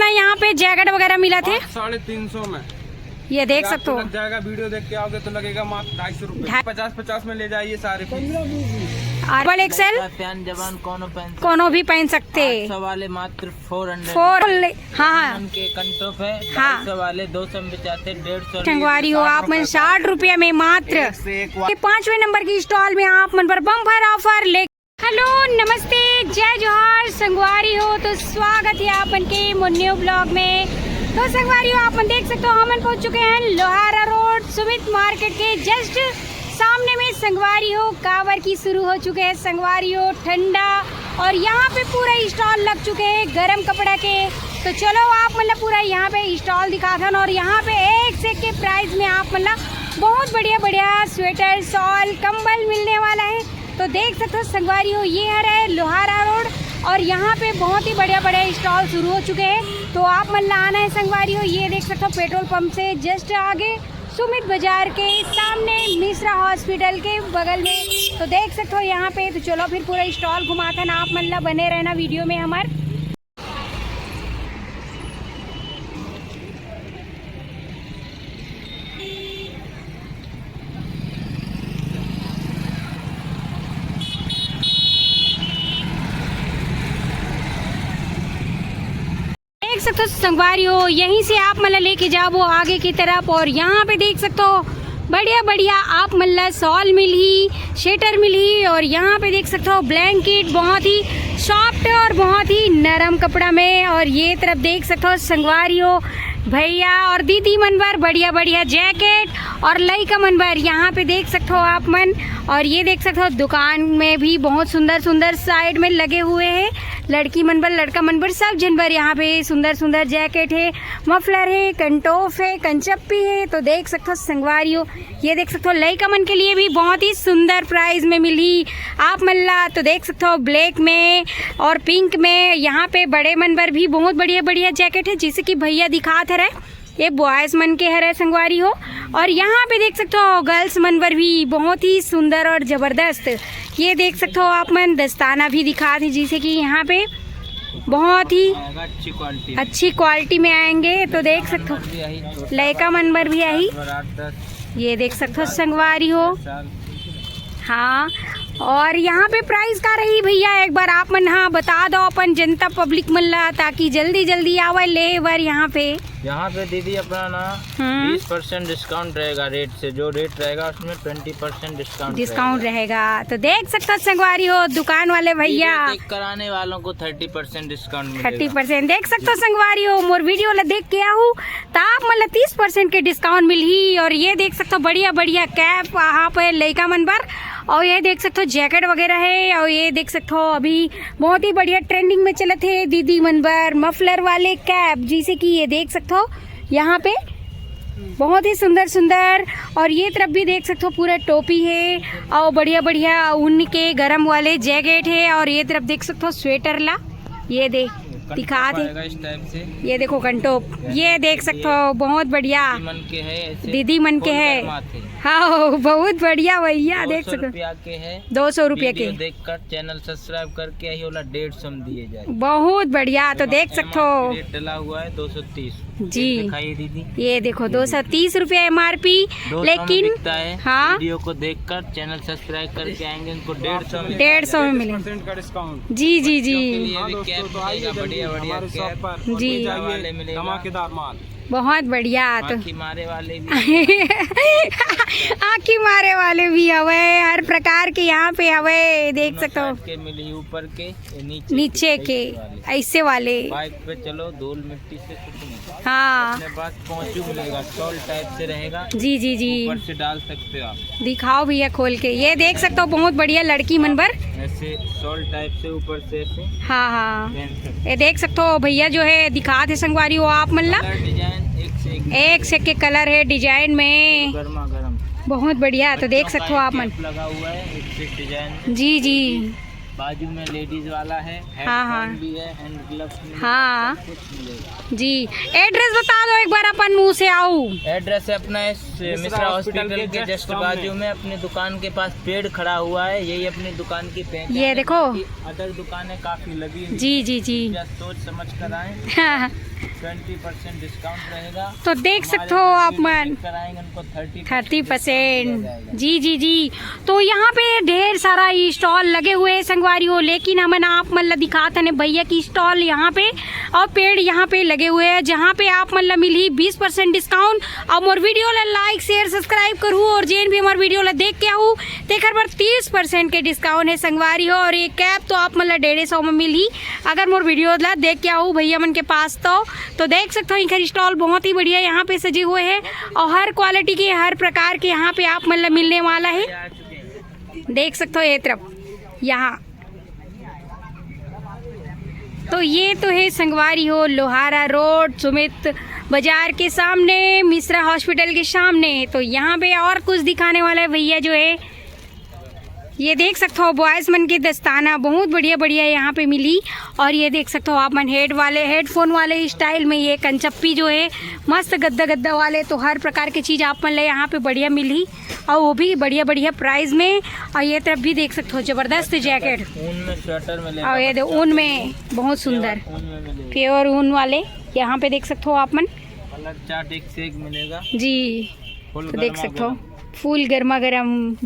ना यहाँ पे जैकेट वगैरह मिला थे 350 में। ये देख सकते हो। लग जाएगा, वीडियो देख के आओगे तो लगेगा मात्र 250 रुपए। 50-50 में ले जाइए सारे। डबल एक्सेल जवान कोनो भी पहन सकते। वाले मात्र 400। हाँ के कंटोप है। हाँ वाले 200 में बेचाते 150। संगवारी हो आप मन 60 रुपये में मात्र 5वें नंबर की स्टॉल में आप मन पर बम्पर ऑफर ले। हेलो नमस्ते जय जोहार संगवारी हो, तो स्वागत है आपन के न्यू ब्लॉग में। तो संगवारी हो आप देख सकते हो हम पहुंच चुके हैं लोहारा रोड सुमित मार्केट के जस्ट सामने में। संगवारी हो कावर की शुरू हो चुके हैं संगवारी हो ठंडा, और यहाँ पे पूरा स्टॉल लग चुके हैं गर्म कपड़ा के। तो चलो आप मतलब पूरा यहाँ पे स्टॉल दिखा था, और यहाँ पे एक से के प्राइस में आप मतलब बहुत बढ़िया बढ़िया स्वेटर शॉल कंबल मिलने वाला है। तो देख सकते हो संगवारी हो ये है लोहारा रोड, और यहाँ पे बहुत ही बढ़िया बढ़िया स्टॉल शुरू हो चुके हैं। तो आप मतलब आना है संगवारी हो। ये देख सकते हो पेट्रोल पंप से जस्ट आगे सुमित बाजार के सामने मिश्रा हॉस्पिटल के बगल में। तो देख सकते हो यहाँ पे। तो चलो फिर पूरा स्टॉल घुमाते ना, आप मतलब बने रहना वीडियो में हमारे। देख सकते हो संगवारी हो यहीं से आप मतलब लेके जाओ आगे की तरफ, और यहाँ पे देख सकते हो बढ़िया बढ़िया आप मतलब शॉल मिली स्वेटर मिली, और यहाँ पे देख सकते हो ब्लैंकेट बहुत ही सॉफ्ट और बहुत ही नरम कपड़ा में। और ये तरफ देख सकते हो संगवारी हो भैया और दीदी मनबर बढ़िया बढ़िया जैकेट और लड़का मनबर यहाँ पे देख सकते हो आप मन। और ये देख सकते हो दुकान में भी बहुत सुंदर सुंदर साइड में लगे हुए हैं लड़की मनबर लड़का मनबर सब जनवर। यहाँ पे सुंदर सुंदर जैकेट है, मफलर है, कंटोफ है, कंचप्पी है। तो देख सकते हो संगवारी हो ये देख सकते हो लड़का मन के लिए भी बहुत ही सुंदर प्राइस में मिली आप मल्ला। तो देख सकते हो ब्लैक में और पिंक में यहाँ पे बड़े मनबर भी बहुत बढ़िया बढ़िया जैकेट है, जिसे कि भैया दिखा थे ये बॉयज मन के है संगवारी हो। और यहाँ पे देख सकते हो गर्ल्स मनवर भी बहुत ही सुंदर और जबरदस्त। ये देख सकते हो आप मन दस्ताना भी दिखा थे, जिसे कि यहाँ पे बहुत ही अच्छी क्वालिटी में आएंगे। तो देख सकते हो लड़का मनवर भी आई, ये देख सकते हो संगवारी हो। हाँ, और यहाँ पे प्राइस का रही भैया एक बार आप मन हाँ बता दो अपन जनता पब्लिक मन ला, ताकि जल्दी जल्दी आवे ले बार। यहाँ पे दीदी अपना ना 20% डिस्काउंट रहेगा रेट से, जो रेट रहेगा उसमें 20% डिस्काउंट रहेगा। तो देख सकते हो संगवारी हो दुकान वाले भैया कराने वालों को 30% डिस्काउंट 30% देख सकते हो संगवारी हो। मोर वीडियो ला देख के आहू तो आप मतलब 30% के डिस्काउंट मिली। और ये देख सकते हो बढ़िया बढ़िया कैप वहाँ पे लड़का मन पर, और ये देख सकते हो जैकेट वगैरह है। और ये देख सकते हो अभी बहुत ही बढ़िया ट्रेंडिंग में चले थे दीदी मनबर मफलर वाले कैप, जिसे कि ये देख सकते हो यहाँ पे बहुत ही सुंदर सुंदर। और ये तरफ भी देख सकते हो पूरा टोपी है और बढ़िया बढ़िया ऊन के गरम वाले जैकेट है। और ये तरफ देख सकते हो स्वेटर ला, ये देख दिखा दे, ये देखो कंटोप, ये देख सकते हो बहुत बढ़िया दीदी मन के है। हाँ बहुत बढ़िया भैया देख सकते हो 200 रुपये के देखकर चैनल सब्सक्राइब करके यही वाला 150 में दिए जाए, बहुत बढ़िया। तो देख सकते हो डला हुआ है 230 जी दीदी, ये देखो 230 रुपये MRP। लेकिन हाँ वीडियो को देखकर चैनल सब्सक्राइब करके आएंगे उनको 150 में मिलेगा का डिस्काउंट। जी जी जी बढ़िया बढ़िया जी धमाकेदार माल बहुत बढ़िया। तो आँखी मारे वाले भी आँखी मारे वाले भी हवे हर प्रकार के यहाँ पे हवे देख सकते हो के मिली ऊपर के नीचे के ऐसे वाले। बाइक पे चलो धूल मिट्टी से कुछ नहीं। हाँ पास पहुँचू मिलेगा, स्टॉल टाइप से रहेगा। जी जी जी ऊपर से डाल सकते हो आप, दिखाओ भैया खोल के। ये देख सकते हो बहुत बढ़िया लड़की मनबर ऐसे स्टॉल टाइप से ऊपर से ऐसे। हाँ हाँ ये देख सकते हो भैया जो है दिखा थे संगवारी हो आप मल्ला, डिजाइन एक से के कलर है डिजाइन में गर्मा गर्म बहुत बढ़िया। तो देख सकते हो आप मन लगा हुआ है एक से डिजाइन। जी जी बाजू में लेडीज वाला है, हाँ हाँ भी है, हैंड ग्लव्स हाँ कुछ मिलेगा। जी। एड्रेस बता दो एक बार अपन मुंह से आऊँ। एड्रेस है अपना मिश्रा हॉस्पिटल के जस्ट बाजू में, अपनी दुकान के पास पेड़ खड़ा हुआ है, यही अपनी दुकान की पहचान। ये देखो अदर दुकानें काफी लगी जी जी जी सोच समझ कर आए। हाँ 20% डिस्काउंट रहेगा। तो देख सकते हो आप मन कराएंगे उनको 30%। जी जी जी। तो यहाँ पे ढेर सारा स्टॉल लगे हुए हैं संगवारी हो, लेकिन हमन आप मतलब दिखाते हैं भैया की स्टॉल यहाँ पे और पेड़ यहाँ पे लगे हुए हैं, जहाँ पे आप मतलब मिली 20% डिस्काउंट। और मोर वीडियो ला लाइक शेयर सब्सक्राइब करूँ और जेन भी हमारे वीडियो ला देख के आऊँ तेकर पर 30% के डिस्काउंट है संगवारी हो। और ये कैप तो आप मतलब 150 में मिली अगर मोर वीडियो ला देख के आऊँ भैया मन के पास। तो देख सकते हो इनका स्टॉल बहुत ही बढ़िया यहाँ पे सजे हुए हैं और हर क्वालिटी के हर प्रकार के यहाँ पे आप मतलब मिलने वाला है। देख सकते हो ये तरफ यहाँ। तो ये तो है संगवारी हो लोहारा रोड सुमित बाजार के सामने, मिश्रा हॉस्पिटल के सामने। तो यहाँ पे और कुछ दिखाने वाला है भैया जो है, ये देख सकते हो बॉयज़ मन की दस्ताना बहुत बढ़िया बढ़िया यहाँ पे मिली। और ये देख सकते हो आप मन हेडफोन वाले स्टाइल में ये कंचप्पी जो है मस्त गद्दा वाले। तो हर प्रकार की चीज़ आप मन ले यहाँ पे बढ़िया मिली और वो भी बढ़िया बढ़िया प्राइस में। और ये तरफ भी देख सकते हो ज़बरदस्त जैकेट ऊन में स्वेटर मिलेगा। और ये ऊन में बहुत सुंदर प्योर ऊन वाले यहाँ पे देख सकते हो आप मन। कलर चार्ट एक से एक मिलेगा जी। तो देख सकते हो फुल गर्मा गर्म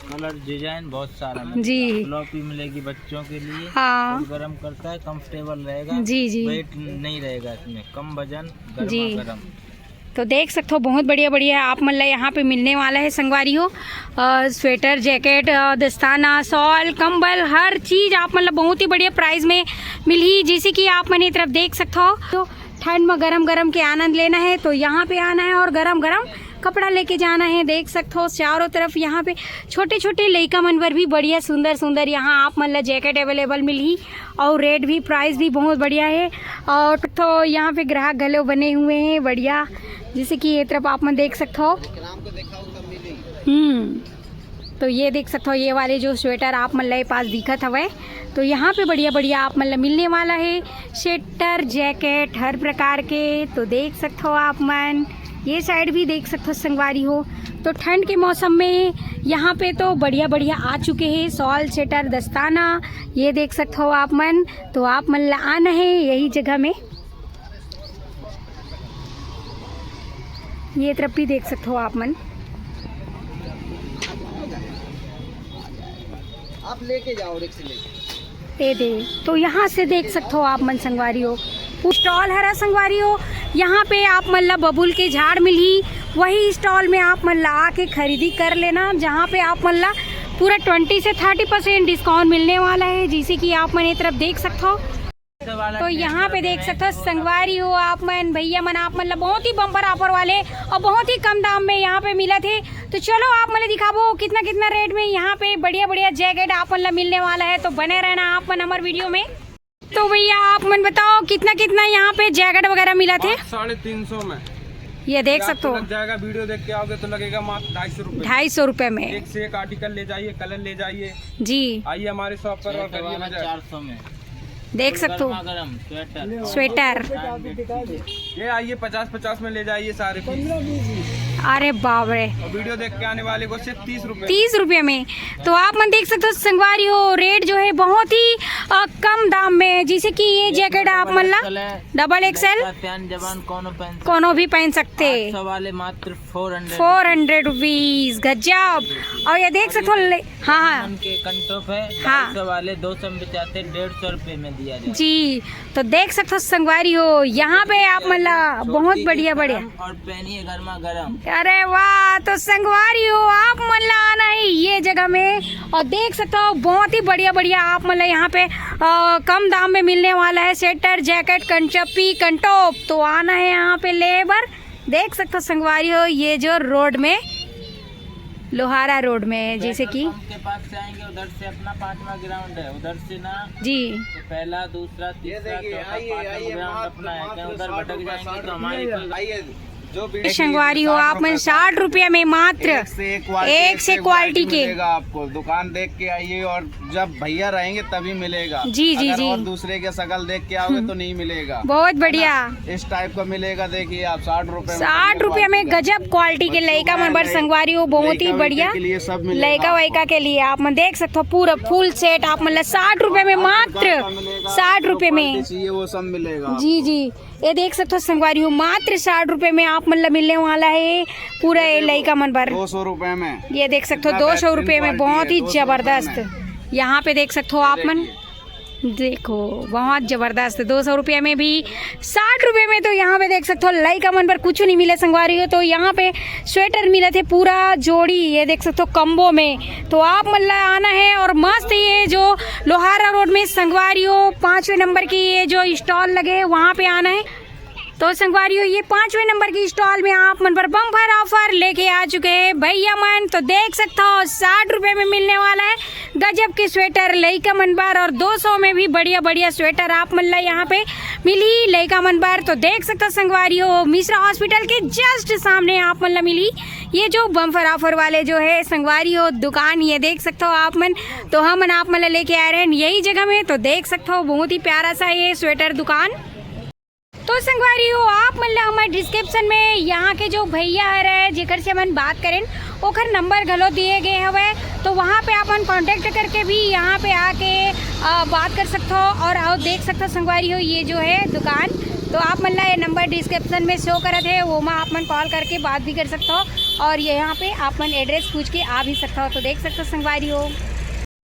कलर डिजाइन बहुत सारा मिलेगा। जी। फ्लॉपी मिलेगी बच्चों के लिए। हाँ गरम करता है, कंफर्टेबल रहेगा। जी जी। वेट नहीं रहेगा इसमें, कम वजन, जी। गरम। तो देख सकते हो बहुत बढ़िया बढ़िया आप मतलब यहाँ पे मिलने वाला है संगवारी हो। स्वेटर जैकेट दस्ताना शॉल कंबल हर चीज़ आप मतलब बहुत ही बढ़िया प्राइस में मिली। जैसे कि आप मैंने तरफ देख सकते हो तो ठंड में गरम गरम के आनंद लेना है तो यहाँ पे आना है और गरम गरम कपड़ा लेके जाना है। देख सकते हो चारों तरफ यहाँ पे छोटे छोटे लड़का मन पर भी बढ़िया सुंदर सुंदर यहाँ आप मतलब जैकेट अवेलेबल मिली और रेट भी प्राइस भी बहुत बढ़िया है। और तो यहाँ पे ग्राहक गले बने हुए हैं बढ़िया, जैसे कि ये तरफ आप मन देख सकते हो। तो ये देख सकते हो ये वाले जो स्वेटर आप मतलब पास दिखत हवे तो यहाँ पे बढ़िया बढ़िया आप मतलब मिलने वाला है स्वेटर जैकेट हर प्रकार के। तो देख सकते हो आप मन ये साइड भी देख सकते हो संगवारी हो। तो ठंड के मौसम में यहाँ पे तो बढ़िया बढ़िया आ चुके हैं शॉल स्वेटर दस्ताना, ये देख सकते हो आप मन। तो आप मन आना है यही जगह में। ये तरफ भी देख सकते हो आप मन, आप लेके जाओ रिक्शा लेके। ये दे। तो यहाँ से देख सकते हो आप मन संगवारी हो स्टॉल हरा संगवारी हो। यहाँ पे आप मतलब बबूल के झाड़ मिली वही स्टॉल में आप मतलब आके खरीदी कर लेना, जहाँ पे आप मतलब पूरा 20 से 30% डिस्काउंट मिलने वाला है। जैसे कि आप मन ये तरफ देख सकते हो। तो यहाँ पे देख सकते हो संगवारी हो आप मन भैया मन आप मतलब बहुत ही बम्पर ऑफर वाले और बहुत ही कम दाम में यहाँ पे मिला थे। तो चलो आप मतलब दिखाओ कितना कितना रेट में यहाँ पे बढ़िया बढ़िया जैकेट आप मतलब मिलने वाला है। तो बने रहना आप मन हमारे वीडियो में। तो भैया आप मन बताओ कितना कितना यहाँ पे जैकेट वगैरह मिला थे? 350 में ये देख सकते हो। लग जाएगा, वीडियो देख के आओगे तो लगेगा मात्र 250 रुपए। 250 रुपए में एक से एक आर्टिकल ले जाइए, कलर ले जाइए। जी आइए हमारे शॉप पर और करिए मजा। 400 में देख सकते हो गरम स्वेटर। ये आइए 50-50 में ले जाइए सारे पीस। अरे बाप रे। और वीडियो देख के आने वाले को सिर्फ 30 रुपए। 30 रुपये में। तो आप मन देख सकते हो संगवारी हो रेट जो है बहुत ही कम दाम में। जैसे कि ये जैकेट आप मतलब डबल एक्सएल जवान कोनो भी पहन सकते वाले मात्र 400 रुपीज गजब। और ये देख सकते हो हाँ के कंटोप है। हाँ वाले 200 में बेचाते 150 रुपए में दिया जाए जी। तो देख सकते हो संगवारी हो यहाँ पे आप मतलब बहुत बढ़िया बढ़िया और पहनिए गर्मा गर्म। अरे वाह। तो संगवारी हो आप मतलब आना है ये जगह में और देख सकते हो बहुत ही बढ़िया बढ़िया आप मतलब यहाँ पे कम दाम में मिलने वाला है स्वेटर जैकेट कंचप्पी कंटोप। तो आना है यहाँ पे लेबर। देख सकते हो संगवारी हो ये जो रोड में लोहारा रोड में जैसे कि के पास से आएंगे उधर से अपना 5वां ग्राउंड है, उधर से ना जी तो पहला दूसरा तीसरा चौथा 5वां ग्राउंड अपना है। कहीं उधर भटक जाएंगे तो हमारे जो संगवारी हो आप मन 60 रुपये में मात्र एक से क्वालिटी के मिलेगा आपको। दुकान देख के आइए और जब भैया रहेंगे तभी मिलेगा। जी जी अगर जी। और दूसरे के शकल देख के आओगे तो नहीं मिलेगा। बहुत बढ़िया इस टाइप का मिलेगा। देखिए आप 60 रुपए 60 रुपये में गजब क्वालिटी के लड़का मन बर संगवारी हो बहुत ही बढ़िया लड़का वैका के लिए आप मन देख सकते हो पूरा फुल सेट आप मतलब 60 रुपये में मात्र 60 रुपये में वो सब मिलेगा। जी जी। ये देख सकते हो संगवारी हो मात्र 60 रुपए में आप मतलब मिलने वाला है पूरा ये लई का मन पर 200 रुपए में। ये देख सकते हो 200 रुपए में बहुत ही जबरदस्त। यहाँ पे देख सकते हो आप मन, देखो बहुत जबरदस्त 200 रुपये में भी 60 रुपये में। तो यहाँ पे देख सकते हो लई का मन पर कुछ नहीं मिले संगवारी हो। तो यहाँ पे स्वेटर मिला थे पूरा जोड़ी, ये देख सकते हो कम्बो में। तो आप मतलब आना है और मस्त ये जो लोहारा रोड में संगवारी हो 5वें नंबर की ये जो स्टॉल लगे है वहाँ पे आना है। तो संगवारी हो ये 5वें नंबर की स्टॉल में आप मन पर बम्पर ऑफर लेके आ चुके हैं भैया मन। तो देख सकते हो 60 रुपये में मिलने वाला है गजब के स्वेटर लई का मन पर, और 200 में भी बढ़िया बढ़िया स्वेटर आप मन ला यहाँ पे मिली लई का मन पर। तो देख सकते हो संगवारी हो मिश्रा हॉस्पिटल के जस्ट सामने आप मन ला मिली ये जो बम्पर ऑफर वाले जो है संगवारी हो दुकान, ये देख सकते हो आप मन। तो हम आप मन ला लेके आ रहे हैं यही जगह में। तो देख सकते हो बहुत ही प्यारा सा ये स्वेटर दुकान। तो संगवारी हो आप मतलब हमारे डिस्क्रिप्शन में यहाँ के जो भैया है जेकर से अपन बात करें ओकर नंबर घलो दिए गए हवे। तो वहाँ पे अपन कांटेक्ट करके भी यहाँ पे आके बात कर सकते हो और देख सकते हो संगवारी हो ये जो है दुकान। तो आप मतलब ये नंबर डिस्क्रिप्शन में शो करत है वो में आप मन कॉल करके बात भी कर सकते हो और यहाँ पे आप मन एड्रेस पूछ के आ भी सकते हो। तो देख सकते हो संगवारी हो।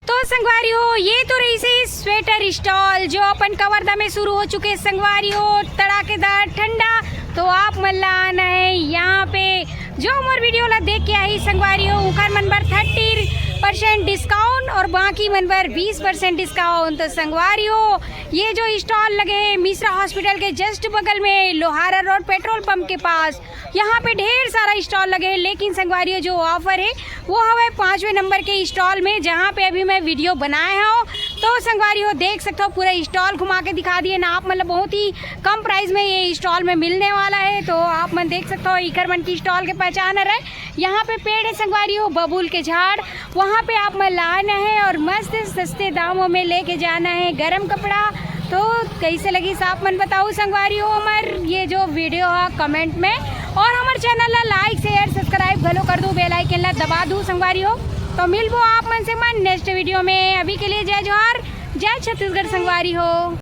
तो संगवारी हो ये तो रही से स्वेटर स्टॉल जो अपन कवर्धा में शुरू हो चुके संगवारी हो तड़ाकेदार ठंडा। तो आप मल्ला आना है यहाँ पे जो हमारे वीडियो ला देख के आई संगवारी हो उखर मन पर 30% डिस्काउंट और बाकी मन पर 20% डिस्काउंट। तो संगवारी हो ये जो स्टॉल लगे हैं मिश्रा हॉस्पिटल के जस्ट बगल में लोहारा रोड पेट्रोल पंप के पास, यहाँ पे ढेर सारा स्टॉल लगे हैं। लेकिन संगवारी हो जो ऑफर है वो हवे 5वें नंबर के स्टॉल में जहाँ पे अभी मैं वीडियो बनाया हूँ। तो संगवारी हो देख सकते हो पूरा स्टॉल घुमा के दिखा दिए ना आप मतलब बहुत ही कम प्राइस में ये स्टॉल में मिलने वाला है। तो आप मन देख सकते हो इकर मन की स्टॉल के पहचान है। यहाँ पे पेड़ है संगवारी हो बबूल के झाड़, वहाँ पे आप मन लाना है और मस्त सस्ते दामों में लेके जाना है गर्म कपड़ा। तो कैसे लगी साफ मन बताओ संगवारी हो हमार ये जो वीडियो है कमेंट में, और हमारे चैनल ला लाइक शेयर सब्सक्राइब घलो कर दो, बेल आइकन ला दबा दो संगवारी हो। तो मिलबो आप मन से मन नेक्स्ट वीडियो में। अभी के लिए जय जोहार जय छत्तीसगढ़ संगवारी हो।